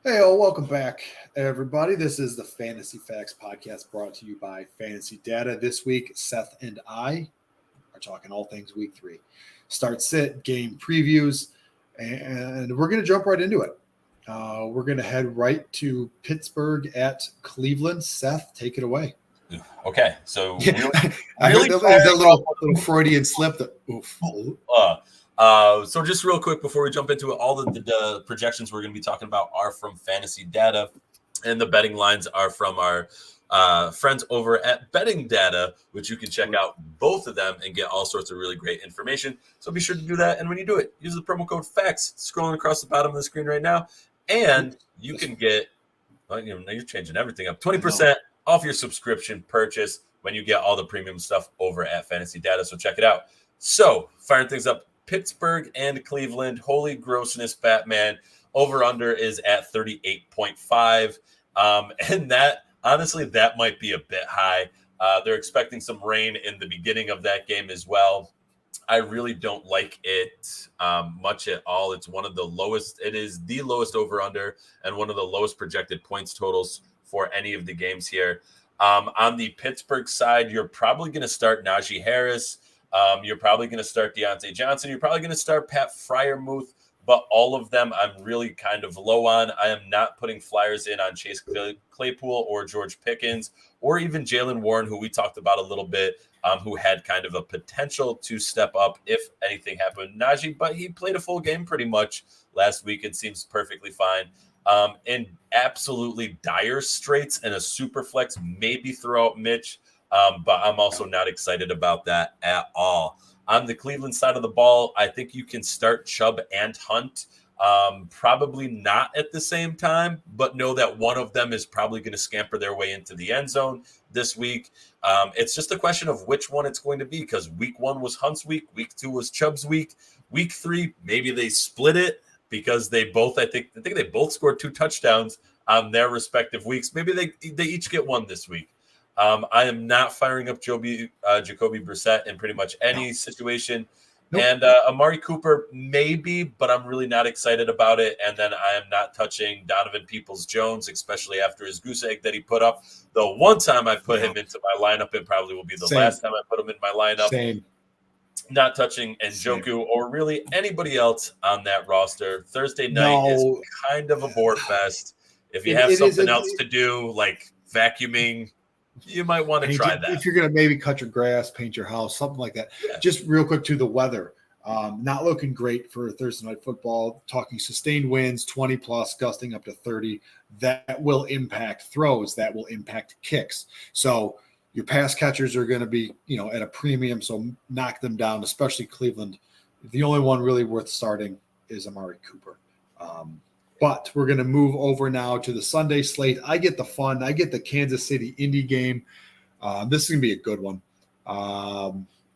Hey, all, welcome back, everybody. This is the Fantasy Facts podcast brought to you by Fantasy Data. This week, Seth and I are talking all things week 3. Start sit, game previews, and we're going to jump right into it. We're going to head right to Pittsburgh at Cleveland. Seth, take it away. Okay, so Yeah, I really heard that was that little Freudian slip. That oof. So just real quick before we jump into it, all the projections we're going to be talking about are from Fantasy Data, and the betting lines are from our friends over at Betting Data, which you can check out both of them and get all sorts of really great information. So be sure to do that, and when you do it, use the promo code FACTS scrolling across the bottom of the screen right now, and you can get. Well, you're changing everything up. 20% off your subscription purchase when you get all the premium stuff over at Fantasy Data. So check it out. So firing things up, Pittsburgh and Cleveland. Holy grossness, Batman. Over under is at 38.5. And that, honestly, that might be a bit high. They're expecting some rain in the beginning of that game as well. I really don't like it much at all. It's one of the lowest. It is the lowest over under and one of the lowest projected points totals for any of the games here. On the Pittsburgh side, you're probably going to start Najee Harris. You're probably going to start Deontay Johnson. You're probably going to start Pat Freiermuth. But all of them I'm really kind of low on. I am not putting flyers in on Chase Claypool or George Pickens or even Jalen Warren, who we talked about a little bit, who had kind of a potential to step up if anything happened. Najee, but he played a full game pretty much last week and seems perfectly fine. In absolutely dire straits and a super flex, maybe throw out Mitch, but I'm also not excited about that at all. On the Cleveland side of the ball, I think you can start Chubb and Hunt. Probably not at the same time, but know that one of them is probably going to scamper their way into the end zone this week. It's just a question of which one it's going to be, because week 1 was Hunt's week, week 2 was Chubb's week, week 3 maybe they split it because they both I think they both scored 2 touchdowns on their respective weeks. Maybe they each get one this week. I am not firing up Jacoby Brissett in pretty much any situation. Nope. And Amari Cooper, maybe, but I'm really not excited about it. And then I am not touching Donovan Peoples-Jones, especially after his goose egg that he put up. The one time I put him into my lineup, it probably will be the last time I put him in my lineup. Same. Not touching Njoku or really anybody else on that roster. Thursday night is kind of a board fest. If you have something else to do, like vacuuming, you might want to try that. If you're going to maybe cut your grass, paint your house, something like that. Yeah. Just real quick to the weather. Not looking great for Thursday night football. Talking sustained winds, 20 plus, gusting up to 30. That will impact throws. That will impact kicks. So your pass catchers are going to be, at a premium. So knock them down, especially Cleveland. The only one really worth starting is Amari Cooper. But we're going to move over now to the Sunday slate. I get the fun. I get the Kansas City Indy game. This is going to be a good one.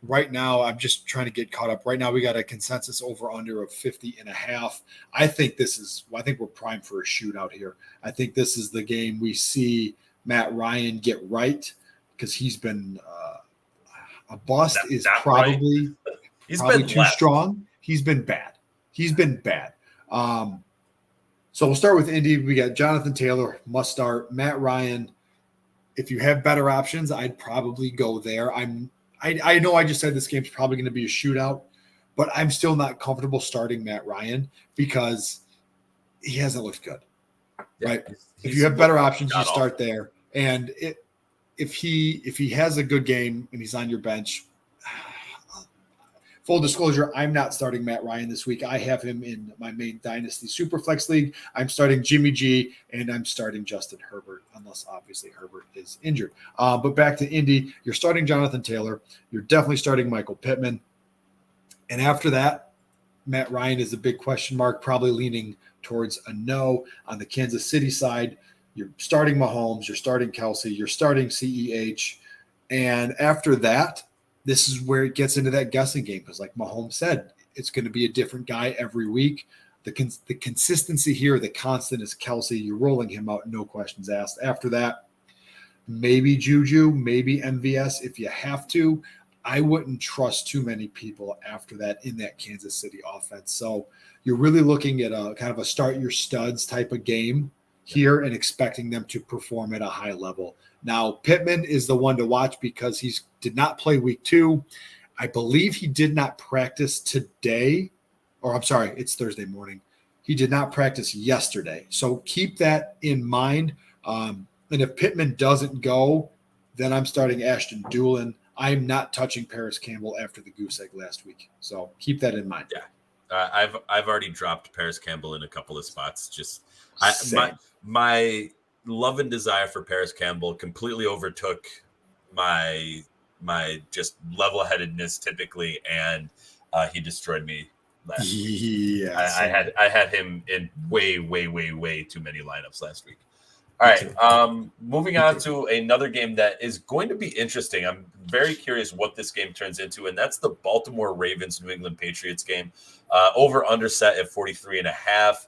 Right now, I'm just trying to get caught up. Right now, we got a consensus over-under of 50.5. I think we're primed for a shootout here. I think this is the game we see Matt Ryan get right, because he's been a bust. Is probably right. He's probably been too strong. He's been bad. So we'll start with Indy. We got Jonathan Taylor, must start. Matt Ryan. If you have better options, I'd probably go there. I know I just said this game's probably going to be a shootout, but I'm still not comfortable starting Matt Ryan because he hasn't looked good. Yeah, right? If you have better options, you start there. And if he has a good game and he's on your bench, full disclosure, I'm not starting Matt Ryan this week. I have him in my main Dynasty Superflex League. I'm starting Jimmy G, and I'm starting Justin Herbert, unless obviously Herbert is injured. But back to Indy, you're starting Jonathan Taylor. You're definitely starting Michael Pittman. And after that, Matt Ryan is a big question mark, probably leaning towards a no. On the Kansas City side, you're starting Mahomes, you're starting Kelsey, you're starting CEH. And after that, this is where it gets into that guessing game, because like Mahomes said, it's going to be a different guy every week. The consistency here, the constant is Kelsey. You're rolling him out, no questions asked. After that, maybe Juju, maybe MVS if you have to. I wouldn't trust too many people after that in that Kansas City offense. So you're really looking at a kind of a start your studs type of game here and expecting them to perform at a high level. Now, Pittman is the one to watch because he did not play week 2. I believe he did not practice today, or I'm sorry, it's Thursday morning. He did not practice yesterday. So keep that in mind. And if Pittman doesn't go, then I'm starting Ashton Doolin. I'm not touching Paris Campbell after the goose egg last week. So keep that in mind. Yeah. I've already dropped Paris Campbell in a couple of spots. Just my love and desire for Paris Campbell completely overtook my just level-headedness typically, and he destroyed me. I had him in way too many lineups last week. All right, moving on to another game that is going to be interesting. I'm very curious what this game turns into, and that's the Baltimore Ravens New England Patriots game. Over under set at 43.5.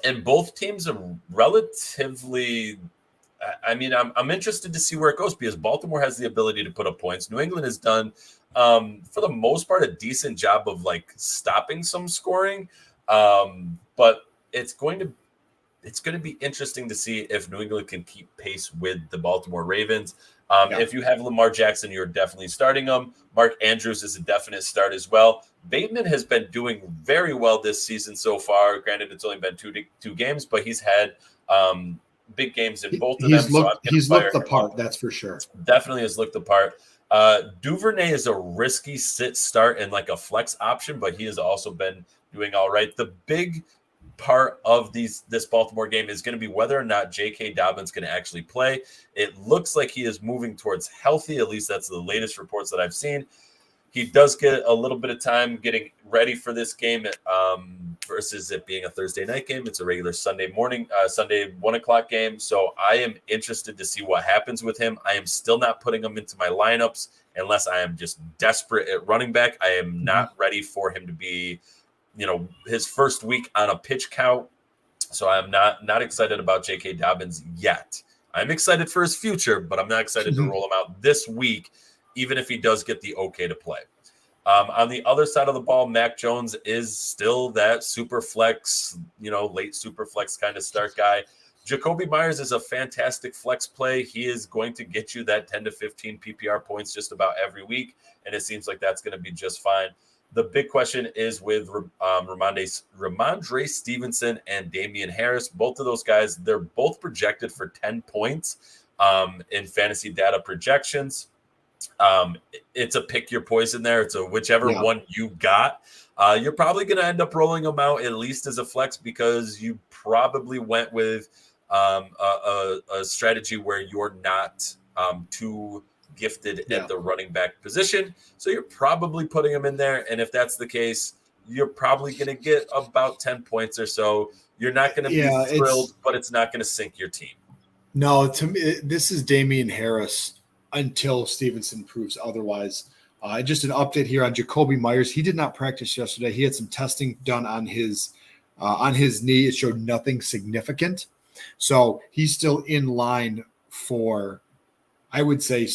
And both teams are relatively. I mean, I'm interested to see where it goes because Baltimore has the ability to put up points. New England has done, for the most part, a decent job of like stopping some scoring. But it's going to be interesting to see if New England can keep pace with the Baltimore Ravens. If you have Lamar Jackson, you're definitely starting him. Mark Andrews is a definite start as well. Bateman has been doing very well this season so far. Granted, it's only been two games, but he's had big games in both of them. He's looked the part, that's for sure. Definitely has looked the part. Duvernay is a risky sit start and like a flex option, but he has also been doing all right. The big part of this Baltimore game is going to be whether or not J.K. Dobbins going to actually play. It looks like he is moving towards healthy. At least that's the latest reports that I've seen. He does get a little bit of time getting ready for this game versus it being a Thursday night game. It's a regular Sunday 1:00 game. So I am interested to see what happens with him. I am still not putting him into my lineups unless I am just desperate at running back. I am not ready for him to be, his first week on a pitch count. So I'm not excited about J.K. Dobbins yet. I'm excited for his future, but I'm not excited to roll him out this week, even if he does get the okay to play. On the other side of the ball, Mac Jones is still that super flex, late super flex kind of start guy. Jacoby Myers is a fantastic flex play. He is going to get you that 10 to 15 PPR points just about every week, and it seems like that's going to be just fine. The big question is with Ramondre Stevenson and Damian Harris. Both of those guys, they're both projected for 10 points in fantasy data projections. It's a pick your poison there. It's a whichever one you got. You're probably going to end up rolling them out at least as a flex because you probably went with a strategy where you're not too gifted at the running back position. So you're probably putting them in there. And if that's the case, you're probably going to get about 10 points or so. You're not going to be thrilled, but it's not going to sink your team. No, to me, this is Damian Harris until Stevenson proves otherwise. Just an update here on Jacoby Myers. He did not practice yesterday. He had some testing done on his knee. It showed nothing significant. So he's still in line for, I would say,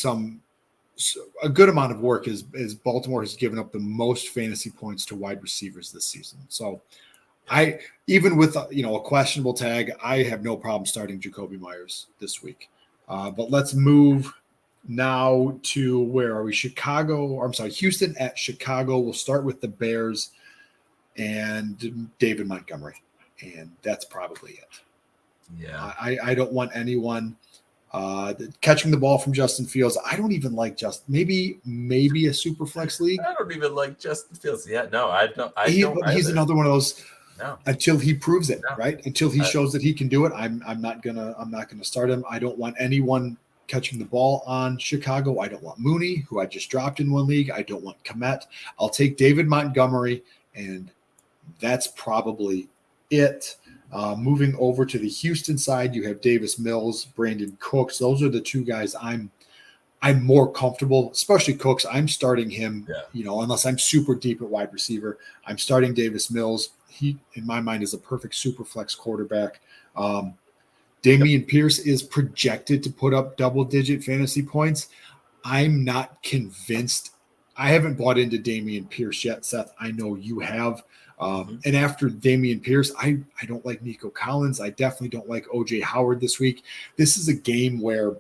a good amount of work as Baltimore has given up the most fantasy points to wide receivers this season. So even with a questionable tag, I have no problem starting Jacoby Myers this week. But let's move now to where are we? Houston at Chicago. We'll start with the Bears and David Montgomery, and that's probably it. Yeah, I don't want anyone catching the ball from Justin Fields. I don't even like maybe a super flex league. I don't even like Justin Fields. Yeah, no, I don't. He's another one of those. No. Until he proves it, right? Until he shows that he can do it, I'm not gonna start him. I don't want anyone catching the ball on Chicago. I don't want Mooney, who I just dropped in one league. I don't want Kmet. I'll take David Montgomery, and that's probably it. Moving over to the Houston side, you have Davis Mills, Brandon Cooks. Those are the two guys I'm more comfortable, especially Cooks. I'm starting him, unless I'm super deep at wide receiver. I'm starting Davis Mills. He, in my mind, is a perfect super flex quarterback. Damian Pierce is projected to put up double-digit fantasy points. I'm not convinced. I haven't bought into Dameon Pierce yet, Seth. I know you have. And after Dameon Pierce, I don't like Nico Collins. I definitely don't like OJ Howard this week. This is a game where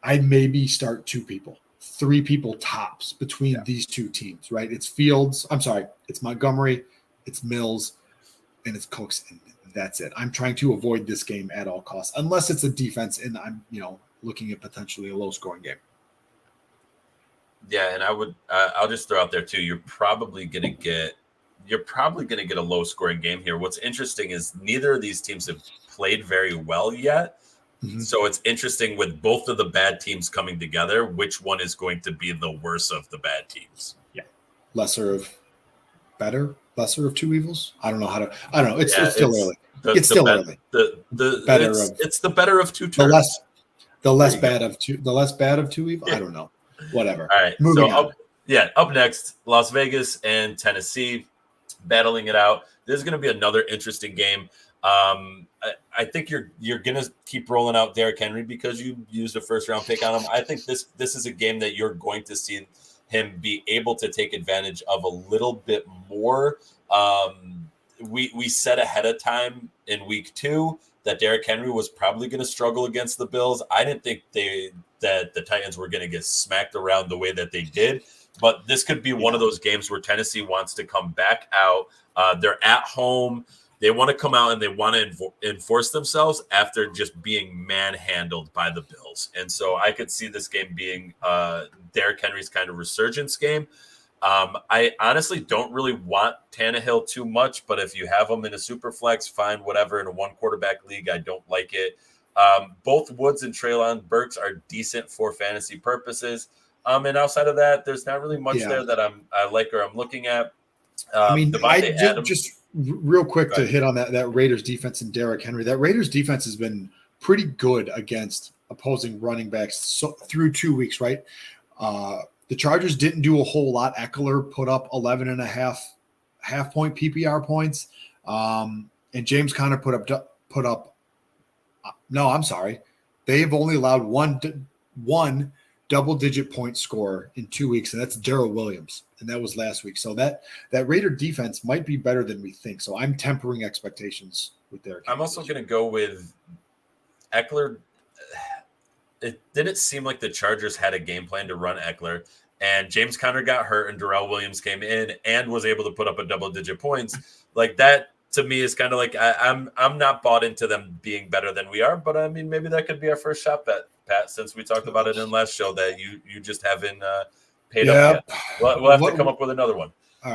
I'd maybe start 2 people, 3 people tops between these 2 teams, right? It's Fields. I'm sorry. It's Montgomery. It's Mills. And it's Cooks. And that's it. I'm trying to avoid this game at all costs, unless it's a defense and I'm, looking at potentially a low scoring game. Yeah, and I'll just throw out there too. You're probably gonna get a low scoring game here. What's interesting is neither of these teams have played very well yet. Mm-hmm. So it's interesting with both of the bad teams coming together, which one is going to be the worst of the bad teams? Yeah. Lesser of 2 evils. I don't know. It's still early. It's still early. It's the better of 2 turns. The less bad of 2 evils. Yeah. I don't know. Whatever. All right. Moving on. Up next, Las Vegas and Tennessee battling it out. This is going to be another interesting game. I think you're going to keep rolling out Derrick Henry because you used a first-round pick on him. I think this is a game that you're going to see him be able to take advantage of a little bit more. We said ahead of time in week 2 that Derrick Henry was probably going to struggle against the Bills. I didn't think that the Titans were going to get smacked around the way that they did. But this could be one of those games where Tennessee wants to come back out. They're at home. They want to come out and they want to enforce themselves after just being manhandled by the Bills. And so I could see this game being Derrick Henry's kind of resurgence game. I honestly don't really want Tannehill too much, but if you have him in a super flex, fine, whatever. In a 1-quarterback league, I don't like it. Both Woods and Treylon Burks are decent for fantasy purposes. And outside of that, there's not really much there that I like or I'm looking at. Just real quick to hit on that Raiders defense and Derrick Henry. That Raiders defense has been pretty good against opposing running backs through 2 weeks, right? The Chargers didn't do a whole lot. Eckler put up 11.5 half-point PPR points, and James Conner put up. No, I'm sorry. They've only allowed one double-digit point score in 2 weeks, and that's Darrell Williams, and that was last week. So that Raider defense might be better than we think. So I'm tempering expectations with Derrick Henry. I'm also going to go with Eckler. It didn't seem like the Chargers had a game plan to run Eckler, and James Conner got hurt, and Darrell Williams came in and was able to put up a double-digit points. Like that, to me, is kind of like I'm not bought into them being better than we are, but I mean, maybe that could be our first shot bet, Pat, since we talked about it in last show that you just haven't paid up yet. We'll have to come up with another one. All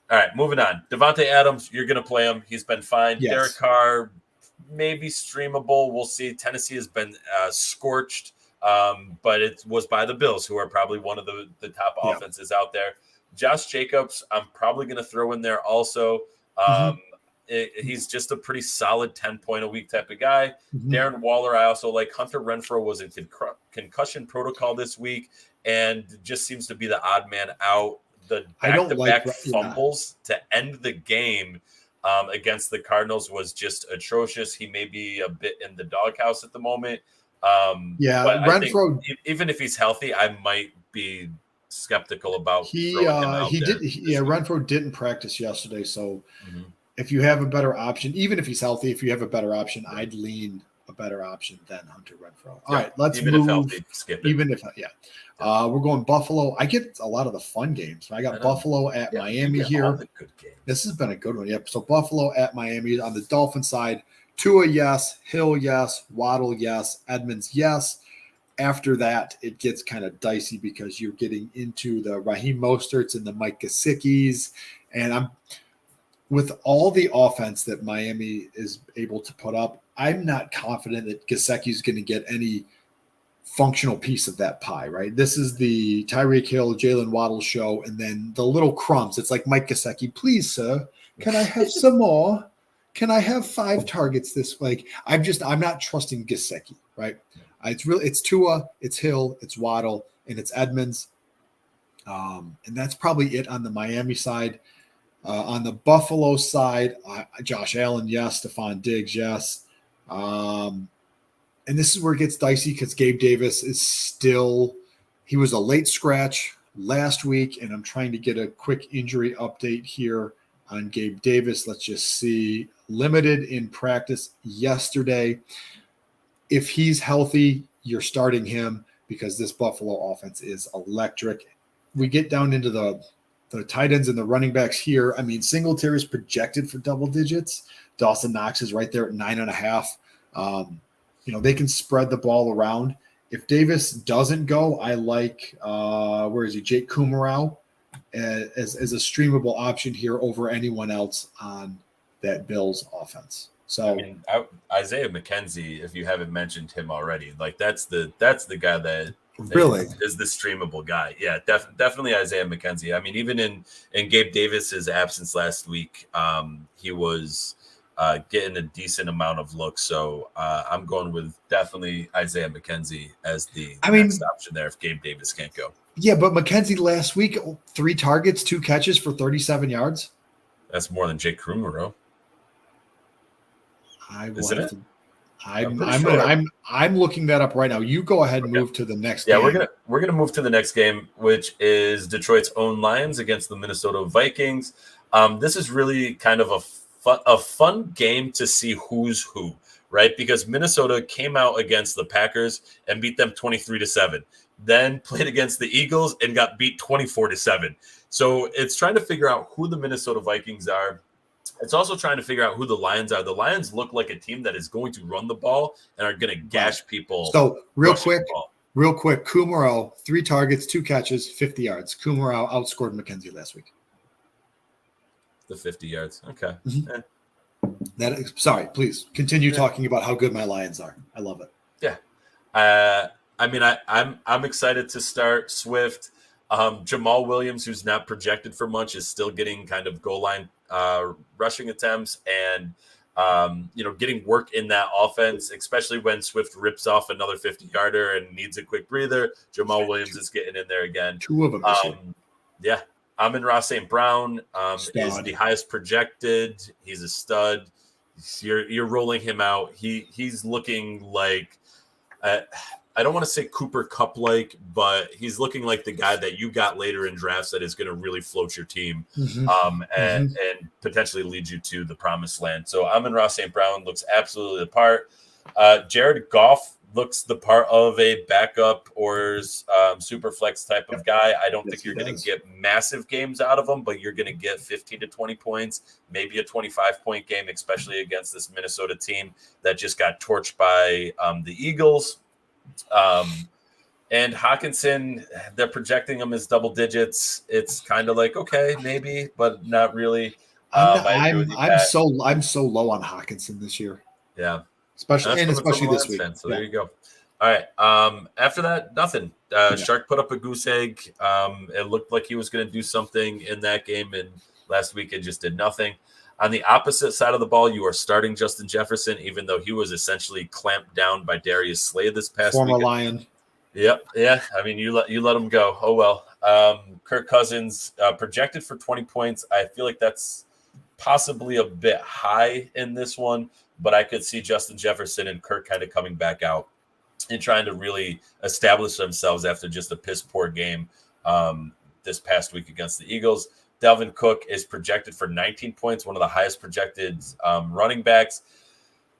right, moving on. Devontae Adams, you're going to play him. He's been fine. Yes. Derek Carr, maybe streamable. We'll see. Tennessee has been scorched. But it was by the Bills, who are probably one of the top offenses out there. Josh Jacobs, I'm probably going to throw in there also. He's just a pretty solid 10-point-a-week type of guy. Darren Waller, I also like. Hunter Renfrow was in concussion protocol this week and just seems to be the odd man out. The back-to-back fumbles to end the game against the Cardinals was just atrocious. He may be a bit in the doghouse at the moment. But Renfrow, even if he's healthy, I might be skeptical about throwing him out there. Renfrow didn't practice yesterday, so if you have a better option, even if he's healthy, if you have a better option, I'd lean a better option than Hunter Renfrow. All right, let's move. If healthy, skip it. We're going Buffalo. I get a lot of the fun games. I got Buffalo at Miami here. This has been a good one. Yep. So Buffalo at Miami on the Dolphin side. Tua, yes. Hill, yes. Waddle, yes. Edmonds, yes. After that, it gets kind of dicey because you're getting into the Raheem Mosterts and the Mike Gesicki's. And with all the offense that Miami is able to put up, I'm not confident that Gesicki's going to get any functional piece of that pie, right? This is the Tyreek Hill, Jalen Waddle show, and then the little crumbs. It's like Mike Gesicki, please, sir, can I have some more? Can I have 5 targets this week? I'm not trusting Gesicki, right? It's Tua, it's Hill, it's Waddle, and it's Edmonds. And that's probably it on the Miami side. On the Buffalo side, Josh Allen, yes. Stephon Diggs, yes. And this is where it gets dicey because Gabe Davis is still He was a late scratch last week, and I'm trying to get a quick injury update here on Gabe Davis. Let's just see. Limited in practice yesterday. If he's healthy, you're starting him because this Buffalo offense is electric. We get down into the tight ends and the running backs here. I mean, Singletary is projected for double digits. Dawson Knox is right there at 9.5. They can spread the ball around. If Davis doesn't go, I like where is he? Jake Kumerow as a streamable option here over anyone else on that Bills offense. So Isaiah McKenzie, if you haven't mentioned him already, like that's the guy that really is the streamable guy. Yeah, definitely Isaiah McKenzie. I mean, even in Gabe Davis's absence last week, he was getting a decent amount of looks. So I'm going with definitely Isaiah McKenzie as the next option there if Gabe Davis can't go. Yeah, but McKenzie last week, 3 targets, 2 catches for 37 yards. That's more than Jake Kumerow. I'm looking that up right now. You go ahead and move to the next game. Yeah, we're gonna move to the next game, which is Detroit's own Lions against the Minnesota Vikings. This is really kind of a fun game to see who's who, right? Because Minnesota came out against the Packers and beat them 23-7. Then played against the Eagles and got beat 24-7. So it's trying to figure out who the Minnesota Vikings are. It's also trying to figure out who the Lions are. The Lions look like a team that is going to run the ball and are going to gash people. So real quick, Kumerow, 3 targets, 2 catches, 50 yards. Kumerow outscored McKenzie last week. The 50 yards. Okay. Mm-hmm. Sorry, please continue talking about how good my Lions are. I love it. Yeah. I'm excited to start Swift. Jamal Williams, who's not projected for much, is still getting kind of goal line rushing attempts and getting work in that offense, especially when Swift rips off another 50-yarder and needs a quick breather. Jamal Williams is getting in there again. 2 of them. Yeah. Amon-Ra St. Brown is the highest projected. He's a stud. You're rolling him out. He's looking like I don't want to say Cooper Kupp-like, but he's looking like the guy that you got later in drafts that is going to really float your team and potentially lead you to the promised land. So Amon-Ra St. Brown looks absolutely the part. Jared Goff looks the part of a backup or super flex type of guy. I don't think you're going to get massive games out of him, but you're going to get 15 to 20 points, maybe a 25-point game, especially against this Minnesota team that just got torched by the Eagles. And Hawkinson, they're projecting him as double digits. It's kind of like, okay, maybe, but not really. I'm so low on Hawkinson this year. Yeah. Especially this week. So there you go. All right. After that, nothing. Shark put up a goose egg. It looked like he was going to do something in that game, and last week it just did nothing. On the opposite side of the ball, you are starting Justin Jefferson, even though he was essentially clamped down by Darius Slay this past week. Former Lion. Yep. Yeah. I mean, you let him go. Oh, well. Kirk Cousins projected for 20 points. I feel like that's possibly a bit high in this one, but I could see Justin Jefferson and Kirk kind of coming back out and trying to really establish themselves after just a piss poor game this past week against the Eagles. Dalvin Cook is projected for 19 points, one of the highest projected running backs.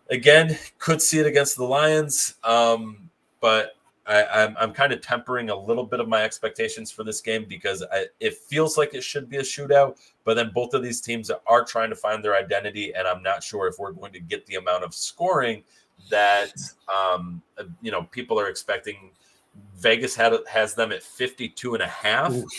Again, could see it against the Lions, but I'm kind of tempering a little bit of my expectations for this game because it feels like it should be a shootout, but then both of these teams are trying to find their identity, and I'm not sure if we're going to get the amount of scoring that people are expecting. Vegas has them at 52.5. Oof.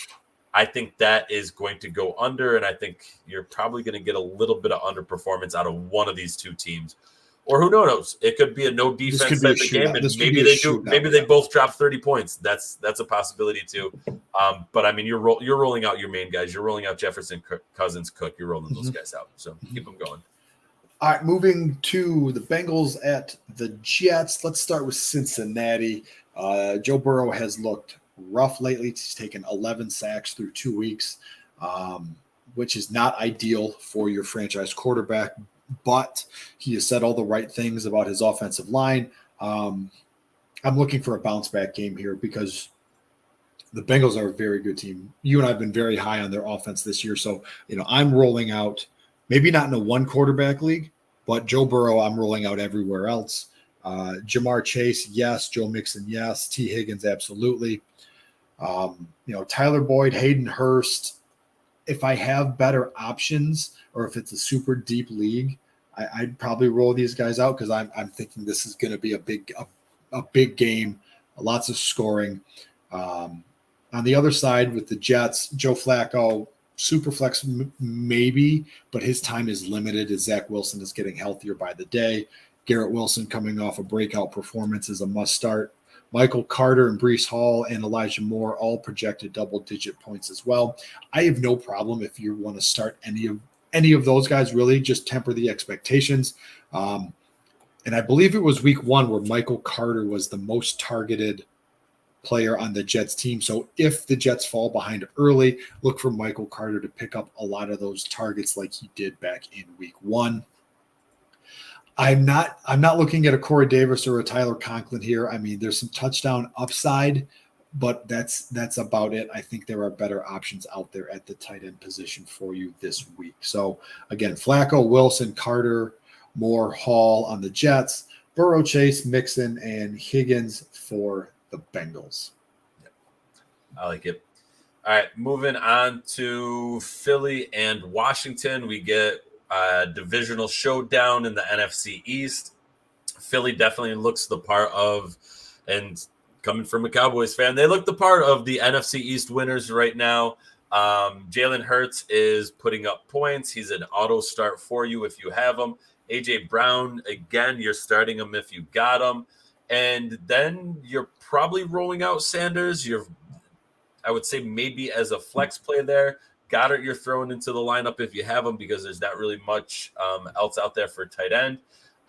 I think that is going to go under, and I think you're probably going to get a little bit of underperformance out of one of these two teams. Or who knows? It could be a no defense type of game, and maybe they do. Maybe they both drop 30 points. That's a possibility too. But I mean, you're rolling out your main guys. You're rolling out Jefferson, Cousins, Cook. You're rolling those guys out. So keep them going. All right, moving to the Bengals at the Jets. Let's start with Cincinnati. Joe Burrow has looked rough lately. He's taken 11 sacks through 2 weeks, which is not ideal for your franchise quarterback, but he has said all the right things about his offensive line. I'm looking for a bounce back game here because the Bengals are a very good team. You and I have been very high on their offense this year. So, I'm rolling out, maybe not in a one quarterback league, but Joe Burrow, I'm rolling out everywhere else. Jamar Chase, yes. Joe Mixon, yes. T. Higgins, absolutely. Tyler Boyd, Hayden Hurst. If I have better options, or if it's a super deep league, I'd probably roll these guys out because I'm thinking this is going to be a big game, lots of scoring. On the other side with the Jets, Joe Flacco, super flex maybe, but his time is limited as Zach Wilson is getting healthier by the day. Garrett Wilson coming off a breakout performance is a must start. Michael Carter and Breece Hall and Elijah Moore all projected double-digit points as well. I have no problem if you want to start any of those guys. Really, just temper the expectations. And I believe it was week 1 where Michael Carter was the most targeted player on the Jets team. So if the Jets fall behind early, look for Michael Carter to pick up a lot of those targets like he did back in week 1. I'm not looking at a Corey Davis or a Tyler Conklin here. I mean, there's some touchdown upside, but that's about it. I think there are better options out there at the tight end position for you this week. So again, Flacco, Wilson, Carter, Moore, Hall on the Jets, Burrow, Chase, Mixon, and Higgins for the Bengals. I like it. All right, moving on to Philly and Washington. We get a divisional showdown in the NFC East. Philly definitely looks the part of, and coming from a Cowboys fan, they look the part of the NFC East winners right now. Jalen Hurts is putting up points. He's an auto start for you if you have him. A.J. Brown, again, you're starting him if you got him. And then you're probably rolling out Sanders. I would say maybe as a flex play there. Goddard, you're throwing into the lineup if you have him because there's not really much else out there for tight end.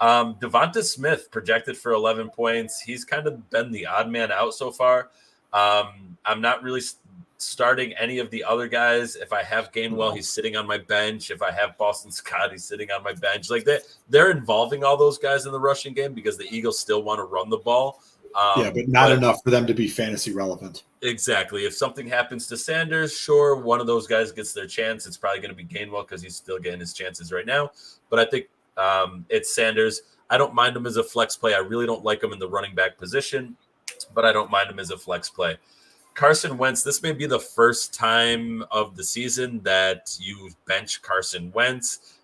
Devonta Smith projected for 11 points. He's kind of been the odd man out so far. I'm not really starting any of the other guys. If I have Gainwell, he's sitting on my bench. If I have Boston Scott, he's sitting on my bench. Like they're involving all those guys in the rushing game because the Eagles still want to run the ball. But not enough for them to be fantasy relevant. Exactly. If something happens to Sanders, sure, one of those guys gets their chance. It's probably going to be Gainwell because he's still getting his chances right now. But I think it's Sanders. I don't mind him as a flex play. I really don't like him in the running back position, but I don't mind him as a flex play. Carson Wentz, this may be the first time of the season that you bench Carson Wentz.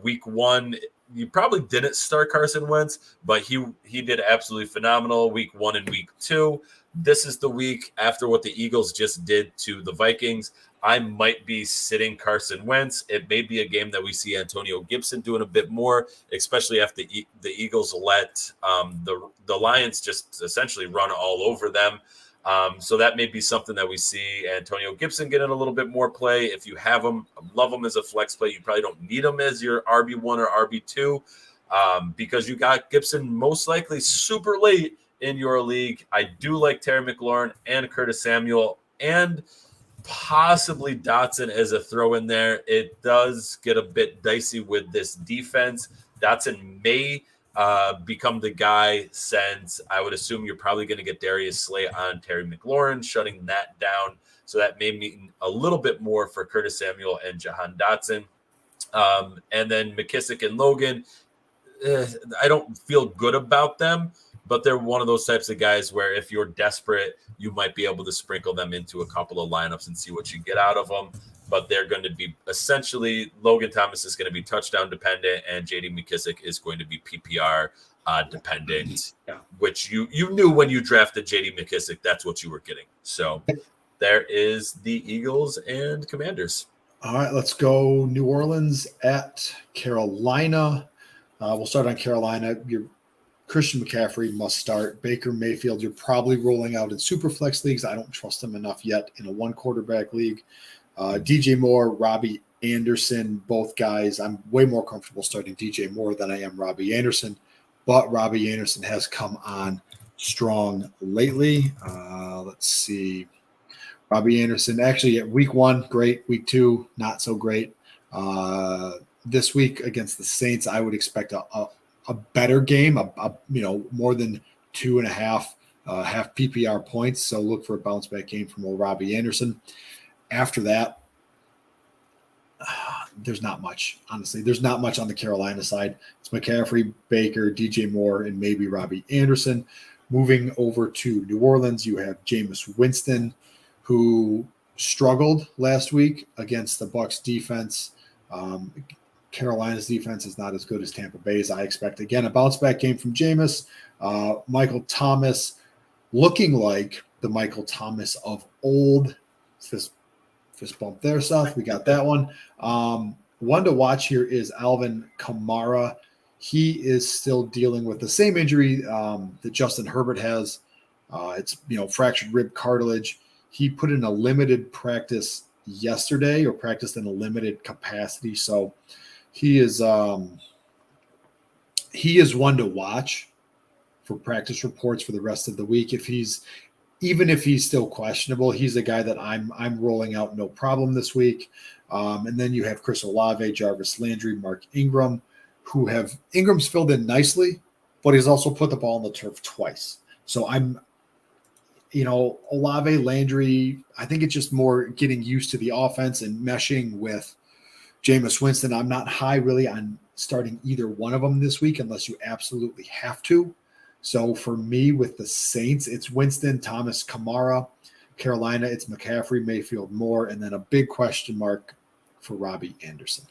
Week 1, you probably didn't start Carson Wentz, but he did absolutely phenomenal week 1 and week 2. This is the week after what the Eagles just did to the Vikings. I might be sitting Carson Wentz. It may be a game that we see Antonio Gibson doing a bit more, especially after the Eagles let the Lions just essentially run all over them. So that may be something that we see Antonio Gibson getting a little bit more play. If you have him, love him as a flex play. You probably don't need him as your RB1 or RB2 because you got Gibson most likely super late in your league. I do like Terry McLaurin and Curtis Samuel and possibly Dotson as a throw in there. It does get a bit dicey with this defense. Dotson may become the guy since I would assume you're probably going to get Darius Slay on Terry McLaurin, shutting that down. So that may mean a little bit more for Curtis Samuel and Jahan Dotson. And then McKissick and Logan, I don't feel good about them, but they're one of those types of guys where if you're desperate, you might be able to sprinkle them into a couple of lineups and see what you get out of them. But they're going to be essentially Logan Thomas is going to be touchdown dependent and JD McKissick is going to be PPR dependent, which you knew when you drafted JD McKissick, that's what you were getting. So there is the Eagles and Commanders. All right, let's go New Orleans at Carolina. We'll start on Carolina. Your Christian McCaffrey must start. Baker Mayfield, you're probably rolling out in Superflex leagues. I don't trust him enough yet in a one quarterback league. DJ Moore, Robbie Anderson, both guys. I'm way more comfortable starting DJ Moore than I am Robbie Anderson, but Robbie Anderson has come on strong lately. Let's see. Robbie Anderson, actually at week 1, great. Week 2, not so great. This week against the Saints, I would expect a better game, more than 2.5 half PPR points. So look for a bounce back game from old Robbie Anderson. After that, there's not much, honestly. There's not much on the Carolina side. It's McCaffrey, Baker, DJ Moore, and maybe Robbie Anderson. Moving over to New Orleans, you have Jameis Winston, who struggled last week against the Bucs defense. Carolina's defense is not as good as Tampa Bay's. I expect, again, a bounce-back game from Jameis. Michael Thomas looking like the Michael Thomas of old. Fist bump there, Seth. We got that one. One to watch here is Alvin Kamara. He is still dealing with the same injury that Justin Herbert has. It's fractured rib cartilage. He put in a limited practice yesterday, or practiced in a limited capacity. So he is one to watch for practice reports for the rest of the week. Even if he's still questionable, he's a guy that I'm rolling out no problem this week. And then you have Chris Olave, Jarvis Landry, Mark Ingram, Ingram's filled in nicely, but he's also put the ball on the turf twice. So Olave, Landry, I think it's just more getting used to the offense and meshing with Jameis Winston. I'm not high really on starting either one of them this week unless you absolutely have to. So for me with the Saints, it's Winston, Thomas, Kamara. Carolina, it's McCaffrey, Mayfield, Moore, and then a big question mark for Robbie Anderson.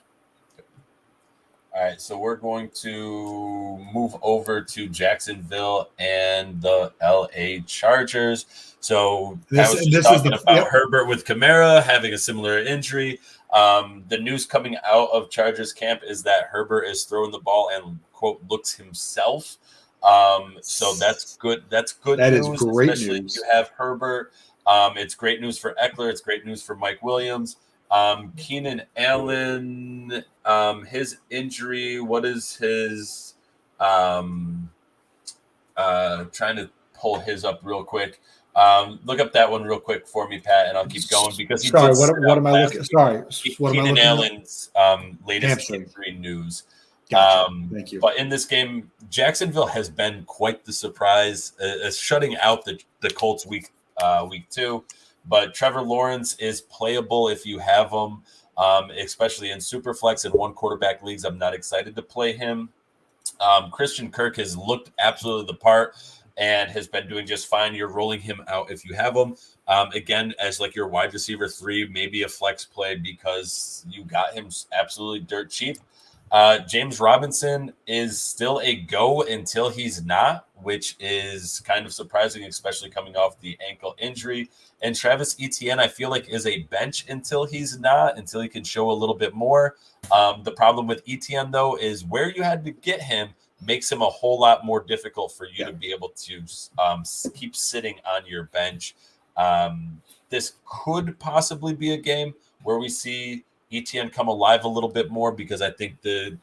All right, so we're going to move over to Jacksonville and the LA Chargers. So I was just talking about Herbert with Kamara having a similar injury. The news coming out of Chargers camp is that Herbert is throwing the ball and, quote, looks himself. So that's good. That's good news. That is great especially news. If you have Herbert. It's great news for Eckler. It's great news for Mike Williams. Keenan Allen, his injury, what is his trying to pull his up real quick. Look up that one real quick for me, Pat, and I'll keep going because he what am I looking? Sorry, Keenan Allen's latest injury news. Gotcha. Thank you. But in this game, Jacksonville has been quite the surprise, shutting out the Colts week 2. But Trevor Lawrence is playable if you have him, especially in Superflex and one quarterback leagues. I'm not excited to play him. Christian Kirk has looked absolutely the part and has been doing just fine. You're rolling him out if you have him. Again, as like your wide receiver 3, maybe a flex play because you got him absolutely dirt cheap. James Robinson is still a go until he's not, which is kind of surprising, especially coming off the ankle injury. And Travis Etienne, I feel like, is a bench until he's not, until he can show a little bit more. The problem with Etienne, though, is where you had to get him makes him a whole lot more difficult for you to be able to keep sitting on your bench. This could possibly be a game where we see Etienne come alive a little bit more, because I think the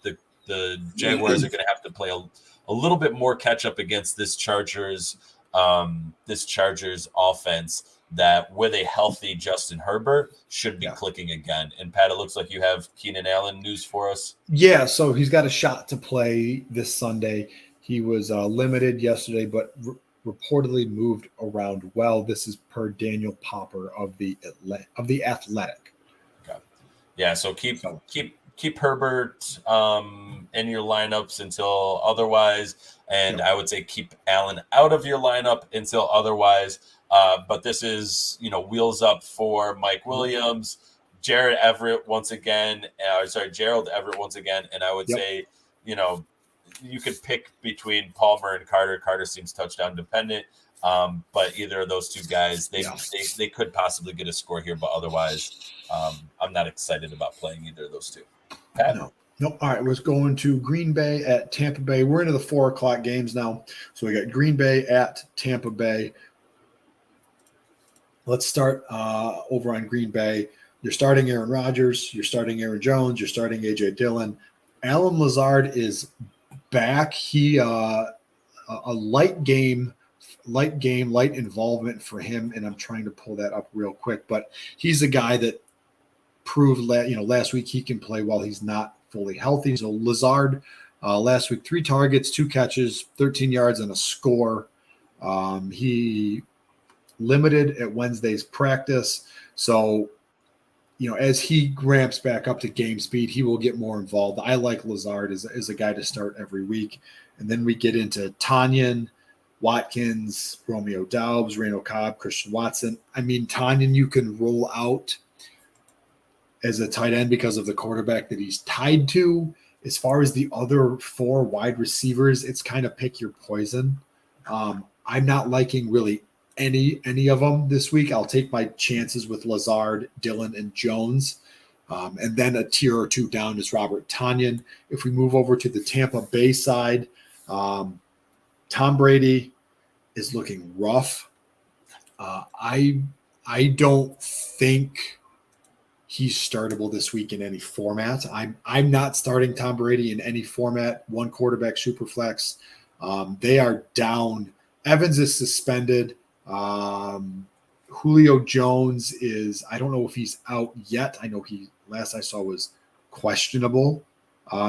Jaguars are going to have to play a little bit more catch up against this Chargers offense that with a healthy Justin Herbert should be clicking again. And Pat, it looks like you have Keenan Allen news for us. Yeah, so he's got a shot to play this Sunday. He was limited yesterday, but reportedly moved around well. This is per Daniel Popper of the Athletic. Okay. Yeah, so keep Herbert in your lineups until otherwise, and I would say keep Allen out of your lineup until otherwise. But this is, wheels up for Mike Williams, Gerald Everett once again, and I would say, you could pick between Palmer and Carter. Carter seems touchdown dependent, but either of those two guys, they could possibly get a score here, but otherwise, I'm not excited about playing either of those two. Pat? No. All right, let's go into Green Bay at Tampa Bay. We're into the 4:00 games now, so we got Green Bay at Tampa Bay. Let's start over on Green Bay. You're starting Aaron Rodgers. You're starting Aaron Jones. You're starting A.J. Dillon. Allen Lazard is back. He a light involvement for him, and I'm trying to pull that up real quick. But he's a guy that proved last week he can play while he's not fully healthy. So Lazard last week, 3 targets, 2 catches, 13 yards, and a score. He limited at Wednesday's practice. So, as he ramps back up to game speed, he will get more involved. I like Lazard as a guy to start every week. And then we get into Tanyan, Watkins, Romeo Doubs, Randall Cobb, Christian Watson. I mean, Tanyan you can roll out as a tight end because of the quarterback that he's tied to. As far as the other 4 wide receivers, it's kind of pick your poison. I'm not liking really any of them this week. I'll take my chances with Lazard, Dillon, and Jones. And then a tier or 2 down is Robert Tanyan. If we move over to the Tampa Bay side, Tom Brady is looking rough. I don't think he's startable this week in any format. I'm not starting Tom Brady in any format. 1 quarterback super flex. They are down. Evans is suspended. Julio Jones is, I don't know if he's out yet. I know he, last I saw, was questionable.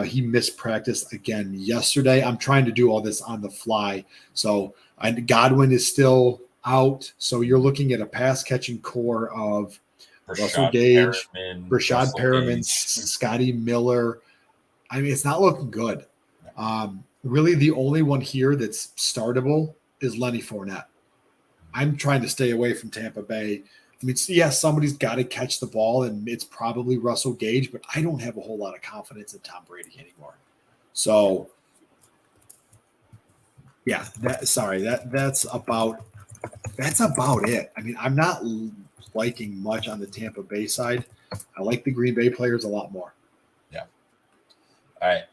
He missed practice again yesterday. I'm trying to do all this on the fly. So Godwin is still out. So you're looking at a pass catching core of Russell Gage, Rashad Perriman, Scotty Miller. I mean, it's not looking good. Really, the only one here that's startable is Lenny Fournette. I'm trying to stay away from Tampa Bay. I mean, yes, somebody's got to catch the ball, and it's probably Russell Gage, but I don't have a whole lot of confidence in Tom Brady anymore. So, yeah, that's about it. I mean, I'm not liking much on the Tampa Bay side. I like the Green Bay players a lot more. Yeah. All right.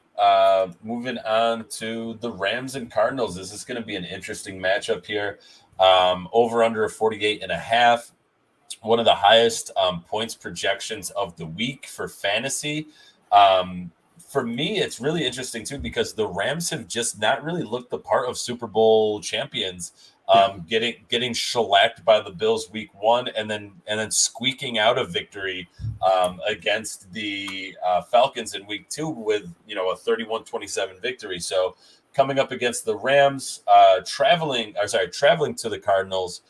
Moving on to the Rams and Cardinals. This is going to be an interesting matchup here. Over under 48.5. One of the highest points projections of the week for fantasy. For me, it's really interesting too because the Rams have just not really looked the part of Super Bowl champions. Getting shellacked by the Bills week 1 and then squeaking out a victory against the Falcons in week 2 with a 31-27 victory. So coming up against the Rams, traveling to the Cardinals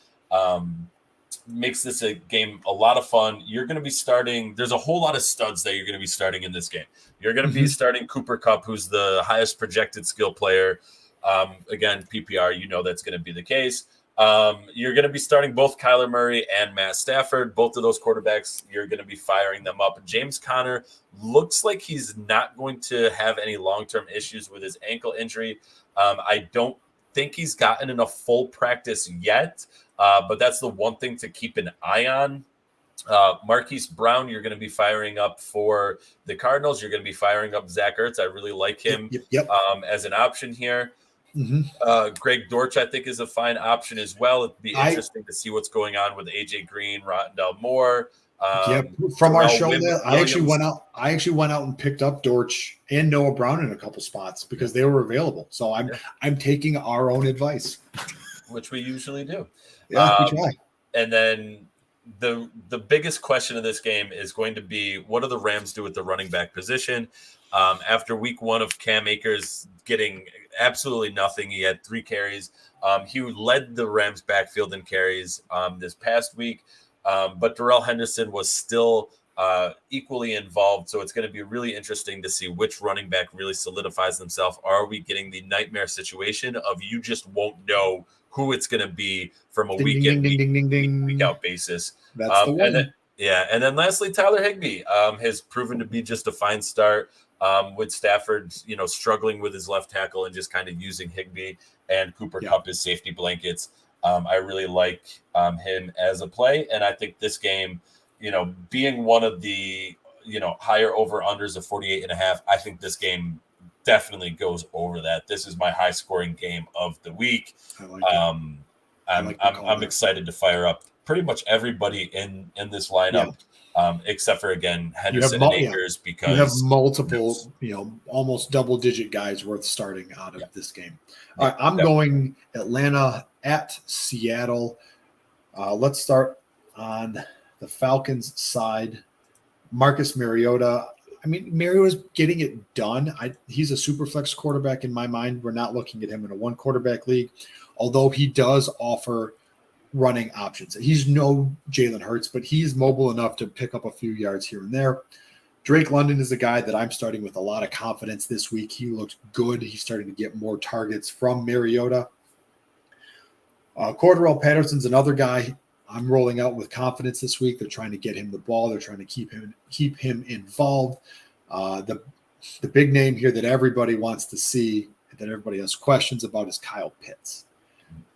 makes this a game a lot of fun. You're going to be starting. There's a whole lot of studs that you're going to be starting in this game. You're going to be starting Cooper Kupp, who's the highest projected skill player. Again, PPR, that's going to be the case. You're going to be starting both Kyler Murray and Matt Stafford. Both of those quarterbacks, you're going to be firing them up. James Conner looks like he's not going to have any long-term issues with his ankle injury. I don't think he's gotten enough full practice yet, but that's the one thing to keep an eye on. Marquise Brown, you're going to be firing up for the Cardinals. You're going to be firing up Zach Ertz. I really like him as an option here. Greg Dortch, I think, is a fine option as well. It'd be interesting to see what's going on with AJ Green, Rondell Moore. From our show, I actually went out and picked up Dortch and Noah Brown in a couple spots because they were available. So I'm taking our own advice, which we usually do. Yeah, we try. And then the biggest question of this game is going to be, what do the Rams do with the running back position? After week 1 of Cam Akers getting absolutely nothing, he had 3 carries. He led the Rams backfield in carries this past week, but Darrell Henderson was still equally involved. So it's going to be really interesting to see which running back really solidifies themselves. Are we getting the nightmare situation of you just won't know who it's going to be from a week out basis? That's the one. And then lastly, Tyler Higbee has proven to be just a fine start. With Stafford, struggling with his left tackle and just kind of using Higbee and Cooper Kupp as safety blankets. I really like him as a play. And I think this game, being one of the, higher over-unders of 48.5, I think this game definitely goes over that. This is my high-scoring game of the week. I'm excited to fire up pretty much everybody in this lineup. Yeah. Except for, again, Henderson and Akers, because you have multiple, almost double-digit guys worth starting out of this game. All right, I'm going Atlanta at Seattle. Let's start on the Falcons side. Marcus Mariota, I mean, Mariota's getting it done. He's a super flex quarterback in my mind. We're not looking at him in a one quarterback league, although he does offer running options. He's no Jalen Hurts, but he's mobile enough to pick up a few yards here and there. Drake London is a guy that I'm starting with a lot of confidence this week. He looks good. He's starting to get more targets from Mariota. Cordarrelle Patterson's another guy I'm rolling out with confidence this week. They're trying to get him the ball. They're trying to keep him involved. The big name here that everybody wants to see, that everybody has questions about, is Kyle Pitts.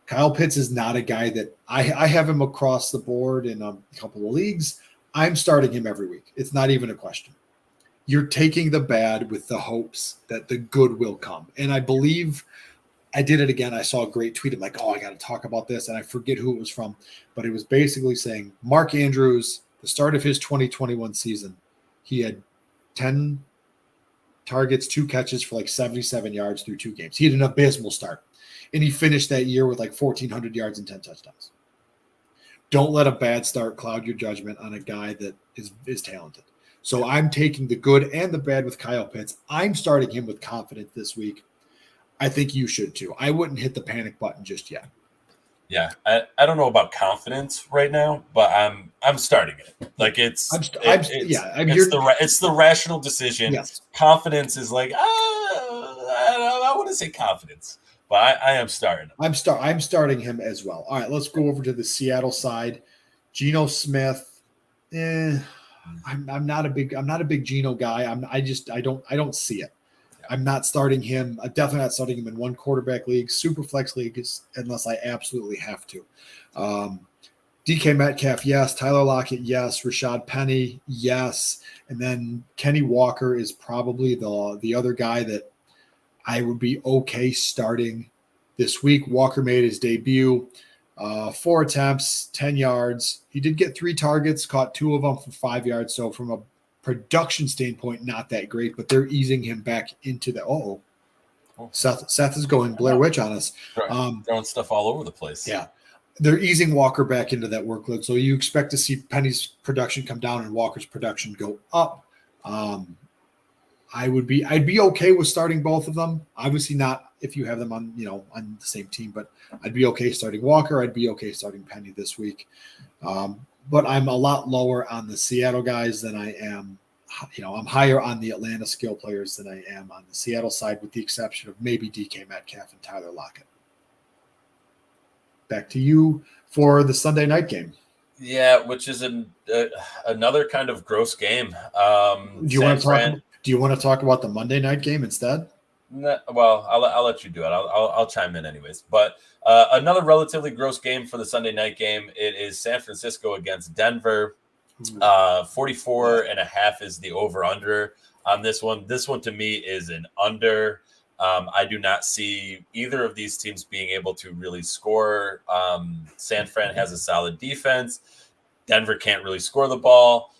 Kyle Pitts is not a guy that I have him across the board in a couple of leagues. I'm starting him every week. It's not even a question. You're taking the bad with the hopes that the good will come. And I believe I did it again. I saw a great tweet. I'm like, I got to talk about this. And I forget who it was from, but it was basically saying Mark Andrews, the start of his 2021 season, he had 10 targets, 2 catches for like 77 yards through 2 games. He had an abysmal start. And he finished that year with like 1,400 yards and 10 touchdowns. Don't let a bad start cloud your judgment on a guy that is talented. So I'm taking the good and the bad with Kyle Pitts. I'm starting him with confidence this week. I think you should too. I wouldn't hit the panic button just yet. Yeah, I don't know about confidence right now, but I'm starting it. Like it's the rational decision. Yes. Confidence is like I wouldn't say confidence, but I am starting. I'm starting him as well. All right, let's go over to the Seattle side. Geno Smith. I'm not a big Geno guy. I don't see it. I'm not starting him. I'm definitely not starting him in one quarterback league, super flex leagues, unless I absolutely have to. DK Metcalf, yes. Tyler Lockett, yes. Rashad Penny, yes. And then Kenny Walker is probably the other guy that I would be okay starting this week. Walker made his debut. 4 attempts, 10 yards. He did get 3 targets, caught 2 of them for 5 yards. So from a production standpoint, not that great, but they're easing him back into the Seth is going Blair Witch on us. Throwing stuff all over the place. Yeah. They're easing Walker back into that workload. So you expect to see Penny's production come down and Walker's production go up. I'd be okay with starting both of them. Obviously not if you have them on the same team, but I'd be okay starting Walker. I'd be okay starting Penny this week. But I'm a lot lower on the Seattle guys than I am. I'm higher on the Atlanta skill players than I am on the Seattle side, with the exception of maybe DK Metcalf and Tyler Lockett. Back to you for the Sunday night game. Yeah, which is another kind of gross game. Do you want to talk about the Monday night game instead? No, well, I'll let you do it. I'll chime in anyways. But another relatively gross game for the Sunday night game. It is San Francisco against Denver. 44.5 is the over/under on this one. This one to me is an under. I do not see either of these teams being able to really score. San Fran has a solid defense. Denver can't really score the ball.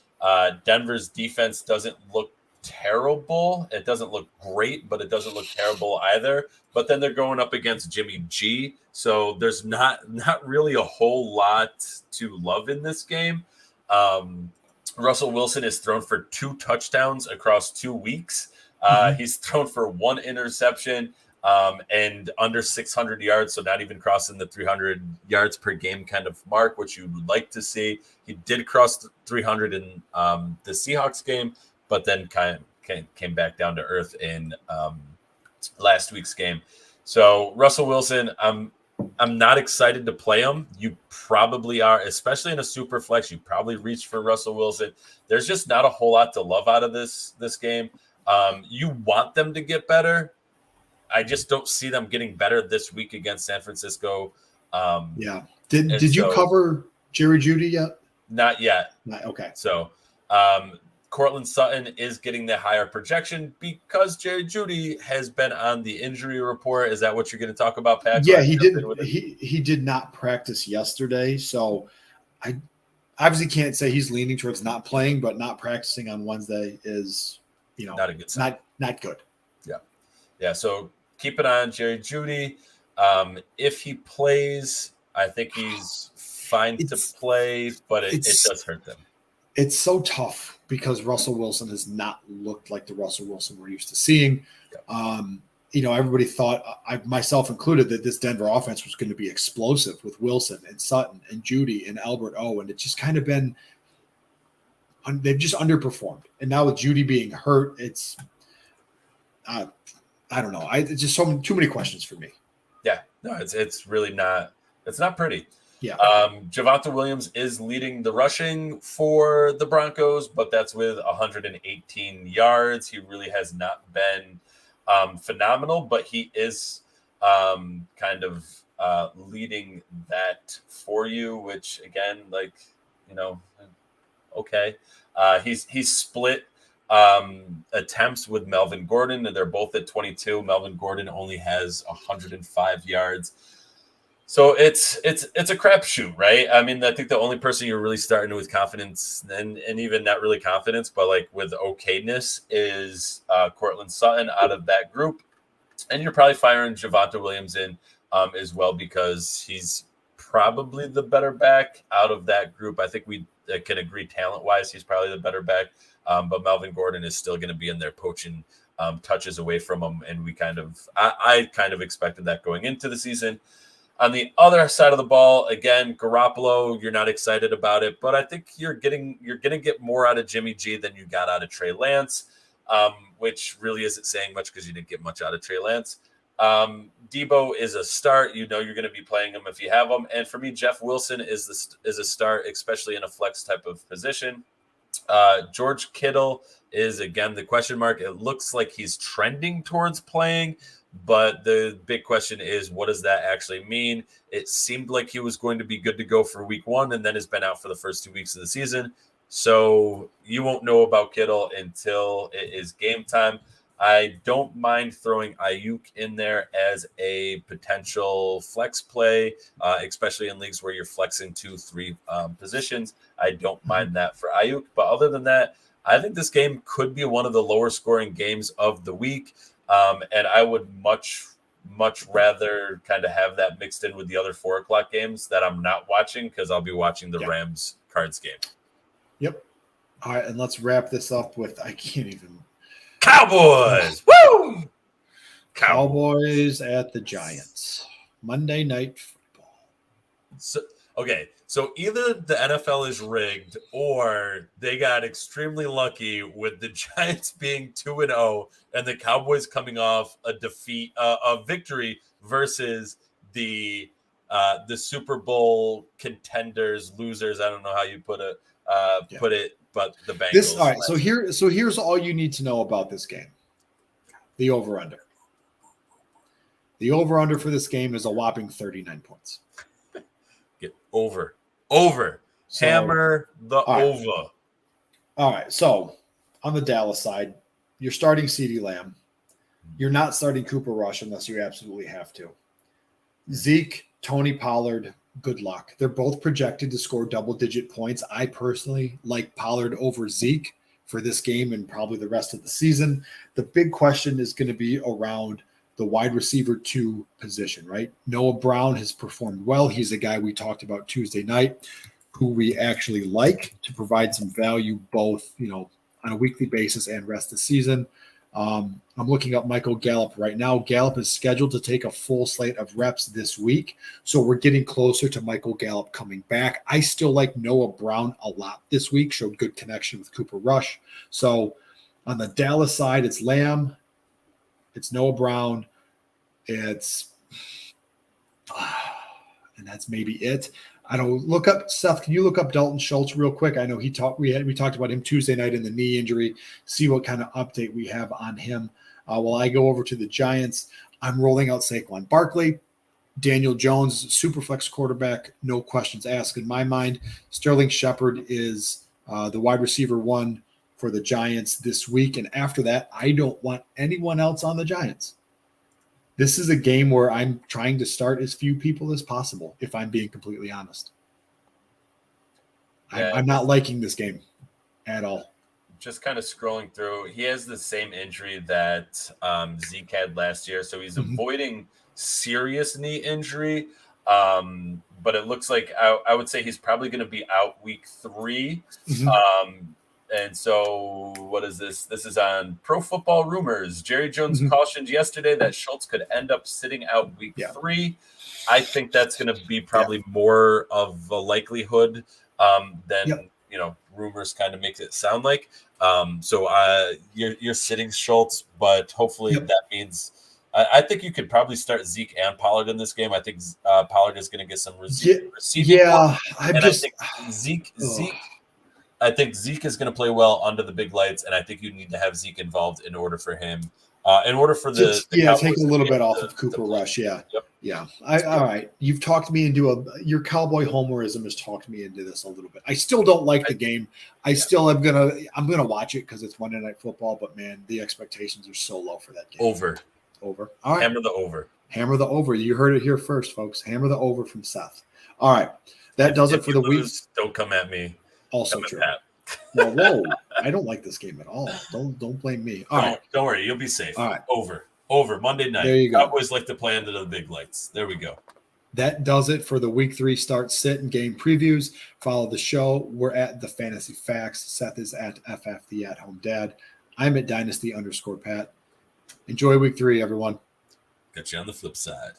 Denver's defense doesn't look terrible. It doesn't look great, but it doesn't look terrible either. But then they're going up against Jimmy G. So there's not really a whole lot to love in this game. Russell Wilson has thrown for 2 touchdowns across 2 weeks. He's thrown for 1 interception and under 600 yards, so not even crossing the 300 yards per game kind of mark, which you would like to see. He did cross 300 in the Seahawks game, but then kind of came back down to earth in last week's game. So Russell Wilson, I'm not excited to play him. You probably are, especially in a super flex. You probably reach for Russell Wilson. There's just not a whole lot to love out of this game. You want them to get better. I just don't see them getting better this week against San Francisco. Yeah. Did you cover Jerry Jeudy yet? Not yet. Okay. So Cortland Sutton is getting the higher projection because Jerry Jeudy has been on the injury report. Is that what you're going to talk about, Pat? Yeah, he didn't. He did not practice yesterday, so I obviously can't say he's leaning towards not playing, but not practicing on Wednesday is not a good sign. Not good. Yeah. So keep an eye on Jerry Jeudy. If he plays, I think he's fine to play, but it does hurt them. It's so tough because Russell Wilson has not looked like the Russell Wilson we're used to seeing. Everybody thought, myself included, that this Denver offense was going to be explosive with Wilson and Sutton and Judy and Albert O. And it's just kind of been, they've just underperformed. And now with Judy being hurt, it's, I don't know. It's just too many questions for me. Yeah, no, it's really not. It's not pretty. Yeah. Javonte Williams is leading the rushing for the Broncos, but that's with 118 yards. He really has not been phenomenal, but he is kind of leading that for you, which again, okay. He's split attempts with Melvin Gordon, and they're both at 22. Melvin Gordon only has 105 yards. So it's a crapshoot, right? I mean, I think the only person you're really starting with confidence, and even not really confidence, but like with okayness, is Cortland Sutton out of that group. And you're probably firing Javonte Williams in as well, because he's probably the better back out of that group. I think we can agree talent-wise he's probably the better back. But Melvin Gordon is still going to be in there poaching touches away from him. And I kind of expected that going into the season. On the other side of the ball, again, Garoppolo, you're not excited about it, but I think you're going to get more out of Jimmy G than you got out of Trey Lance, which really isn't saying much because you didn't get much out of Trey Lance. Debo is a start. You're going to be playing him if you have him. And for me, Jeff Wilson is a start, especially in a flex type of position. George Kittle is, again, the question mark. It looks like he's trending towards playing, but the big question is, what does that actually mean? It seemed like he was going to be good to go for week 1 and then has been out for the first 2 weeks of the season. So you won't know about Kittle until it is game time. I don't mind throwing Ayuk in there as a potential flex play, especially in leagues where you're flexing 2-3 positions. I don't mind that for Ayuk. But other than that, I think this game could be one of the lower scoring games of the week. And I would much rather kind of have that mixed in with the other 4 o'clock games that I'm not watching, because I'll be watching the Rams Cards game. Yep. All right. And let's wrap this up with, I can't even. Cowboys. Woo! Cowboys at the Giants. Monday Night Football. So either the NFL is rigged or they got extremely lucky with the Giants being 2-0 and the Cowboys coming off a victory versus the Super Bowl contenders, losers. I don't know how you put it, but the Bengals. All right. So here's all you need to know about this game. The over-under. The over-under for this game is a whopping 39 points. Get over. Hammer the over. All right. So on the Dallas side, you're starting CeeDee Lamb. You're not starting Cooper Rush unless you absolutely have to. Zeke, Tony Pollard, good luck. They're both projected to score double-digit points. I personally like Pollard over Zeke for this game and probably the rest of the season. The big question is going to be around the wide receiver 2 position, right? Noah Brown has performed well. He's a guy we talked about Tuesday night who we actually like to provide some value both, on a weekly basis and rest of the season. I'm looking up Michael Gallup right now. Gallup is scheduled to take a full slate of reps this week, so we're getting closer to Michael Gallup coming back. I still like Noah Brown a lot this week, showed good connection with Cooper Rush. So on the Dallas side, it's Lamb, it's Noah Brown, and that's maybe it. I don't look up, Seth, can you look up Dalton Schultz real quick? I know we talked about him Tuesday night in the knee injury, see what kind of update we have on him. While I go over to the Giants, I'm rolling out Saquon Barkley, Daniel Jones, superflex quarterback, no questions asked in my mind. Sterling Shepard is the wide receiver 1 for the Giants this week. And after that, I don't want anyone else on the Giants. This is a game where I'm trying to start as few people as possible, if I'm being completely honest. Yeah. I'm not liking this game at all. Just kind of scrolling through, he has the same injury that Zeke had last year, so he's avoiding serious knee injury. But it looks like I would say he's probably going to be out week 3. And so what is this? This is on Pro Football Rumors. Jerry Jones cautioned yesterday that Schultz could end up sitting out week 3. I think that's going to be probably more of a likelihood than rumors kind of make it sound like. So you're sitting Schultz, but hopefully that means I think you could probably start Zeke and Pollard in this game. I think Pollard is going to get some receiving. I think Zeke is going to play well under the big lights, and I think you need to have Zeke involved in order for him. In order for the Cowboys take a little bit off of Cooper Rush. All right. You've talked me into your Cowboy homerism has talked me into this a little bit. I still don't like the game. I'm gonna watch it because it's Monday Night Football. But man, the expectations are so low for that game. Over. All right. Hammer the over. Hammer the over. You heard it here first, folks. Hammer the over from Seth. All right. That does it for the week. Don't come at me. Also true. Well, whoa! I don't like this game at all. Don't blame me. All right. Don't worry. You'll be safe. All right. Over Monday night. There you go. Cowboys like to play under the big lights. There we go. That does it for the week 3 start sit and game previews. Follow the show. We're at the Fantasy Facts. Seth is at FF the At Home Dad. I'm at Dynasty_Pat. Enjoy week 3, everyone. Catch you on the flip side.